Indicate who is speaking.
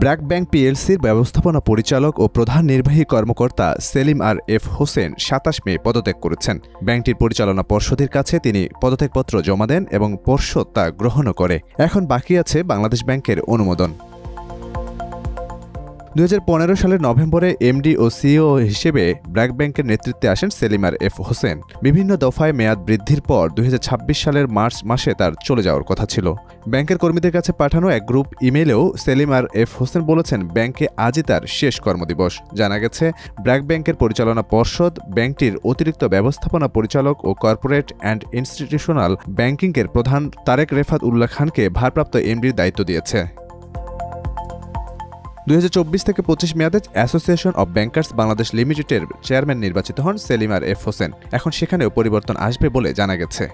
Speaker 1: BRAC bank পিএলসির ব্যবস্থাপনা পরিচালক ও প্রধান নির্বাহী কর্মকর্তা সেলিম আর এফ হোসেন ২৭ মে পদত্যাগ করেছেন। ব্যাংকটির পরিচালনা পর্ষদের কাছে তিনি পদত্যাগপত্র জমা দেন এবং পর্ষদ তা গ্রহণও করে। এখন বাকি আছে বাংলাদেশ ব্যাংকের অনুমোদন। ২০১৫ সালের নভেম্বরে এমডি ও সিইও হিসেবে ব্র্যাক ব্যাংকের নেতৃত্বে আসেন সেলিম আর এফ হোসেন। বিভিন্ন দফায় মেয়াদ বৃদ্ধির পর ২০২৬ সালের মার্চ মাসে তার চলে যাওয়ার কথা ছিল। ব্যাংকের কর্মীদের কাছে পাঠানো এক গ্রুপ ইমেইলেও সেলিম আর এফ হোসেন বলেছেন, ব্যাংকে আজই তার শেষ কর্মদিবস। জানা গেছে, ব্র্যাক ব্যাংকের পরিচালনা পর্ষদ ব্যাংকটির অতিরিক্ত ব্যবস্থাপনা পরিচালক ও কর্পোরেট অ্যান্ড ইনস্টিটিউশনাল ব্যাংকিংয়ের প্রধান তারেক রেফাত উল্লাহ খানকে ভারপ্রাপ্ত এমডির দায়িত্ব দিয়েছে। ২০২৪ থেকে ২৫ মেয়াদে অ্যাসোসিয়েশন অব ব্যাংকার্স বাংলাদেশ লিমিটেডের চেয়ারম্যান নির্বাচিত হন সেলিম আর এফ হোসেন। এখন সেখানেও পরিবর্তন আসবে বলে জানা গেছে।